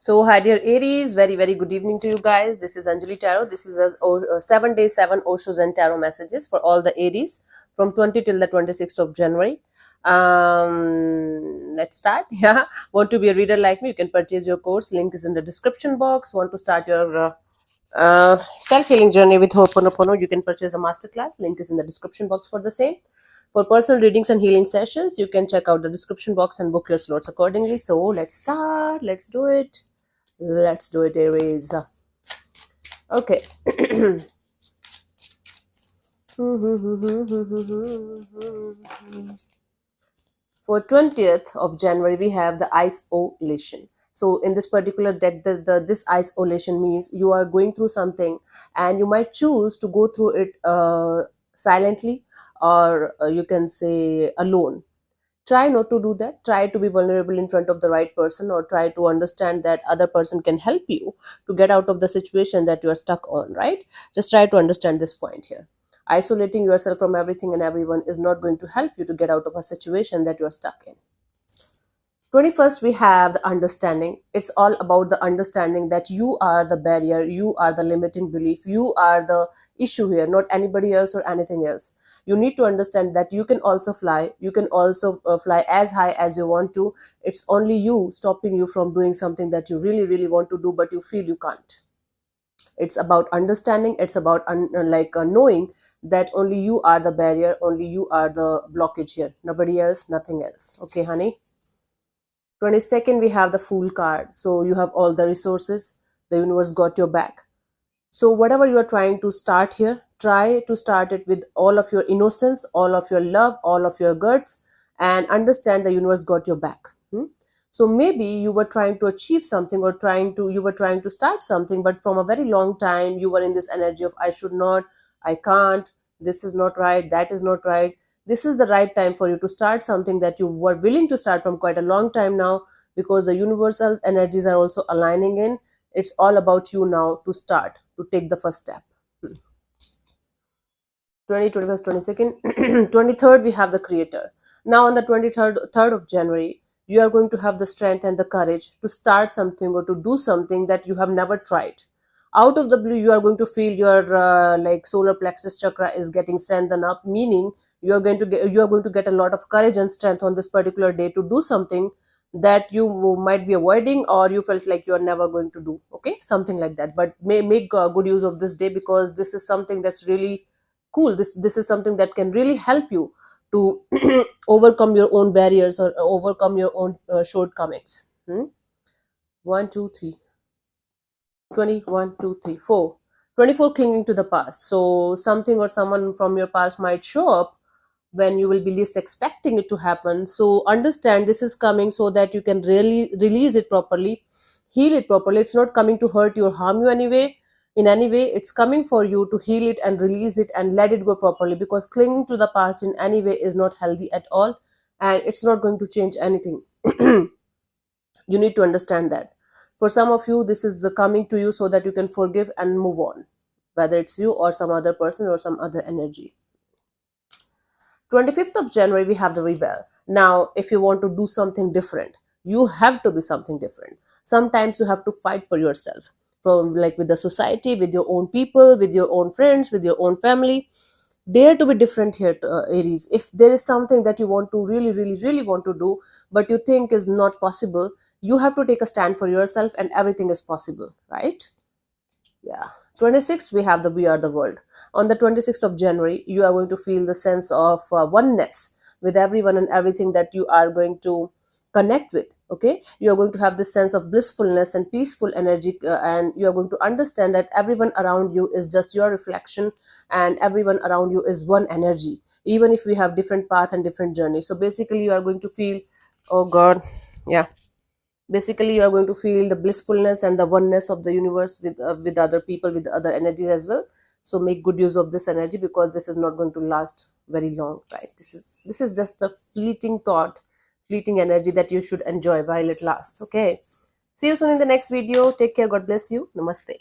So, hi dear Aries, very good evening to you guys. This is Anjali Tarot. This is a 7 day 7 Oshos and Tarot messages for all the Aries from 20 till the 26th of January. Let's start. Yeah, want to be a reader like me? You can purchase your course. Link is in the description box. Want to start your self-healing journey with Ho'oponopono? You can purchase a masterclass. Link is in the description box for the same. For personal readings and healing sessions, you can check out the description box and book your slots accordingly. So let's start. Let's do it. Let's do it, Aries. Okay. For 20th of January, we have the isolation. So in this particular deck, this isolation means you are going through something and you might choose to go through it silently, or you can say alone. Try not to do that. Try to be vulnerable in front of the right person, or try to understand that other person can help you to get out of the situation that you are stuck on, right? Just try to understand this point here. Isolating yourself from everything and everyone is not going to help you to get out of a situation that you are stuck in. 21st, we have the understanding. It's all about the understanding that you are the barrier, you are the limiting belief, you are the issue here, not anybody else or anything else. You need to understand that you can also fly, you can also fly as high as you want to. It's only you stopping you from doing something that you really want to do, but you feel you can't. It's about understanding. It's about knowing that only you are the barrier, only you are the blockage here, nobody else, nothing else. Okay, honey. 22nd, we have the Fool card. So you have all the resources, the universe got your back. So whatever you are trying to start here, try to start it with all of your innocence, all of your love, all of your guts, and understand the universe got your back. So maybe you were trying to achieve something, or you were trying to start something, but from a very long time you were in this energy of I should not, I can't, this is not right, that is not right. This is the right time for you to start something that you were willing to start from quite a long time now, because the universal energies are also aligning in. It's all about you now to start, to take the first step. 21st, 22nd, 23rd, we have the Creator. Now on the 3rd of January, you are going to have the strength and the courage to start something or to do something that you have never tried. Out of the blue, you are going to feel your solar plexus chakra is getting strengthened up, meaning you are going to get a lot of courage and strength on this particular day to do something that you might be avoiding, or you felt like you are never going to do. Okay, something like that. But make good use of this day, because this is something that's really cool. This is something that can really help you to overcome your own barriers, or overcome your own shortcomings. 1 2 3 20 1 2 3 4. 24, clinging to the past. So something or someone from your past might show up when you will be least expecting it to happen. So understand this is coming so that you can really release it properly, heal it properly. It's not coming to hurt you or harm you anyway. In any way, it's coming for you to heal it and release it and let it go properly, because clinging to the past in any way is not healthy at all, and it's not going to change anything. You need to understand that. For some of you, this is coming to you so that you can forgive and move on, whether it's you or some other person or some other energy. 25th of January, we have the Rebel. Now, if you want to do something different, you have to be something different. Sometimes you have to fight for yourself, from like with the society, with your own people, with your own friends, with your own family. Dare to be different here, Aries. If there is something that you want to really want to do, but you think is not possible, you have to take a stand for yourself, and everything is possible, right? Yeah. 26th, we have the We Are the World. On the 26th of January, you are going to feel the sense of oneness with everyone and everything that you are going to connect with. Okay, you are going to have this sense of blissfulness and peaceful energy, and you are going to understand that everyone around you is just your reflection, and everyone around you is one energy, even if we have different path and different journey. So basically, you are going to feel, oh God, yeah, basically you are going to feel the blissfulness and the oneness of the universe with other people, with other energies as well. So make good use of this energy, because this is not going to last very long, right? This is just a fleeting thought, fleeting energy that you should enjoy while it lasts. Okay, see you soon in the next video. Take care. God bless you. Namaste.